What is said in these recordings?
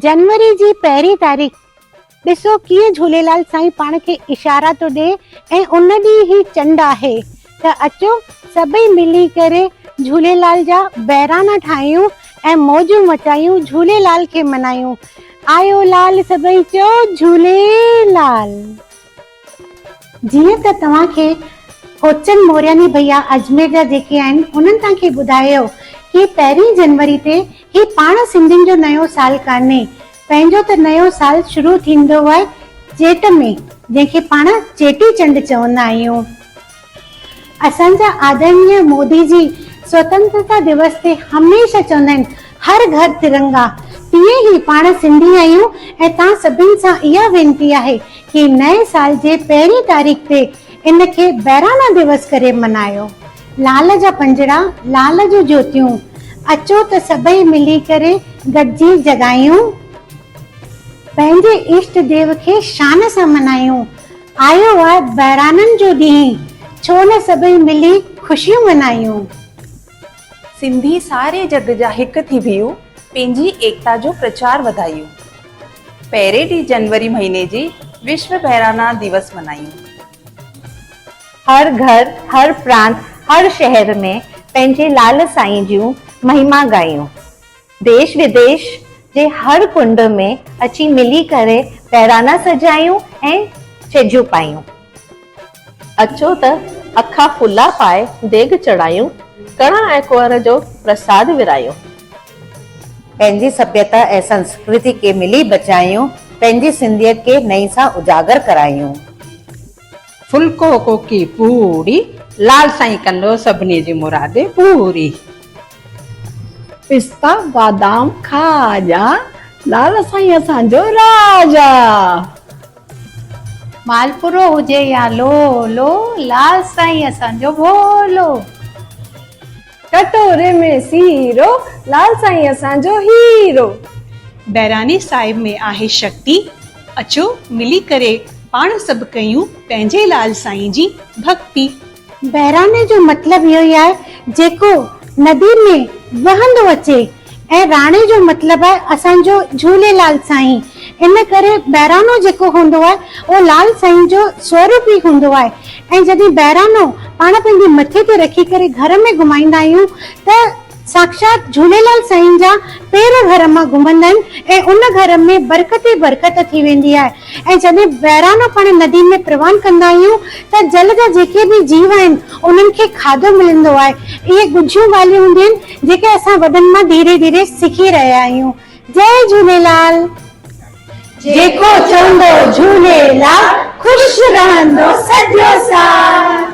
जनवरी जी पहिरीं तारीख़ ॾिसो कीअं झूलेलाल साईं पाण खे इशारा थो ॾे ऐं उन ॾींहुं ई चंड आहे त अचो सभई मिली करे झूलेलाल जा बहिराणा ठाहियूं ऐं मौजूं मचायूं, झूलेलाल खे मनायूं। आयो लाल सभई चओ झूलेलाल। जीअं त तव्हांखे कोचन मोरियानी भैया अजमेर जा जेके आहिनि उन्हनि तव्हांखे ॿुधायो कि 1 जनवरी ते ही पाण सिंधियुनि जो नयो साल कान्हे, पंहिंजो त नयो साल शुरू थींदो आहे जेठ में, जंहिंखे पाण चेटी चंड चवंदा आहियूं। असांजा आदरणीय मोदी जी स्वतंत्रता दिवस ते हमेशह चवंदा आहिनि हर घर तिरंगा। तीअं ई पाण सिंधी आहियूं ऐं तव्हां सभिनि सां इहा वेनिती आहे कि नए साल जे 1 तारीख़ ते इनखे बहिराणा दिवस करे मनायो। लाल जा पंजड़ा, लाल जूं ज्योतियूं, अचो त सभई मिली करे गॾिजी जगायूं, पंहिंजे इष्ट देव खे शान सां मनायूं। आयो आहे बहिराणनि जो ॾींहुं, छो न सभई मिली ख़ुशियूं मनायूं। सिंधी सारे जग जा हिक थी बियूं, पंहिंजी एकता जो प्रचार वधायूं। 1 जनवरी महीने जी विश्व बहिराणा दिवस मनायूं। हर घर, हर प्रांत, हर शहर में पंहिंजे लाल साईं जूं महिमा गायूं। देश विदेश जे हर कुंड में अची मिली करे बहिराणा सजायूं ऐं छेजूं पायूं। अचो त अखा फुला पाए देग चढ़ायूं, कणा ऐं कुंवर जो प्रसाद विरायूं। पंहिंजी सभ्यता ऐं संस्कृति के मिली बचायूं, पंहिंजी सिंधियत के नई सां उजागर करायूं। फुल्को कोकी पूरी, लाल साईं कंदो सभिनी जी मुरादे पूरी। पिस्ता बादाम खाजा, लाल साईं असांजो राजा। मालपुरो हुजे या लोलो, लाल साईं असांजो भोलो। कटोरे में सीरो, लाल साईं असांजो हीरो। बहिराणे साहिब में आहे शक्ति, अचो मिली करे पाण सभु कयूं पंहिंजे लाल साईं जी भक्ति। बहिराणे जो मतिलबु इहो ई आहे जेको नदी में वहंदो अचे, ऐं राणे जो मतिलबु आहे असांजो झूलेलाल साईं। इन करे बहिराणो जेको हूंदो आहे उहो लाल साईं जो स्वरूप ई हूंदो आहे। ऐं जॾहिं बहिराणो पाण पंहिंजे मथे ते रखी करे घर में घुमाईंदा आहियूं त साक्षात झूलेलाल साईं जा पेर घर मां घुमंदा आहिनि ऐं उन घर में बरकत ई बरकत थी वेंदी आहे। ऐं जॾहिं बहिराणो पाण नदी में प्रवान कंदा आहियूं त जल जा जेके बि जीव आहिनि उन्हनि खे खाधो मिलंदो आहे। इहे गुझियूं ॻाल्हियूं हूंदियूं आहिनि जेके असां वॾनि मां धीरे धीरे सिखी रहिया आहियूं। जय झूलेलाल। जेको चवंदो झूलेलाल, ख़ुशि रहंदो सॼो साल।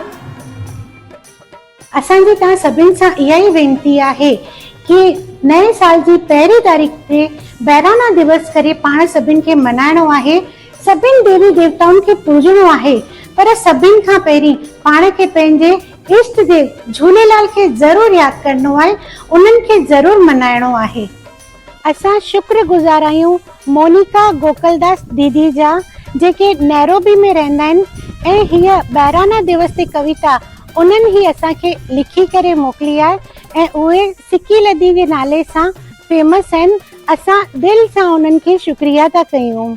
असांजी तव्हां सभिनि सां इहा ई वेनिती आहे कि नए साल जी 1 तारीख़ ते बहिराणा दिवस करे पाण सभिनि खे मनाइणो आहे, सभिनि देवी देवताउनि खे पूजणो आहे, पर सभिनि खां पहिरीं पाण खे पंहिंजे इष्ट देव झूलेलाल खे ज़रूरु यादि करणो आहे, उन्हनि खे ज़रूरु मनाइणो आहे। असां शुक्रगुज़ार आहियूं मोनिका गोकलदास दीदी जा, जेके नैरोबी में रहंदा आहिनि ऐं हीअ बहिराणा दिवस ते कविता उन्हनि ही असांखे लिखी करे मोकिली आहे ऐं उहे सिकी लदी जे नाले सां फेमस आहिनि। असां दिलि सां उन्हनि खे शुक्रिया था कयूं।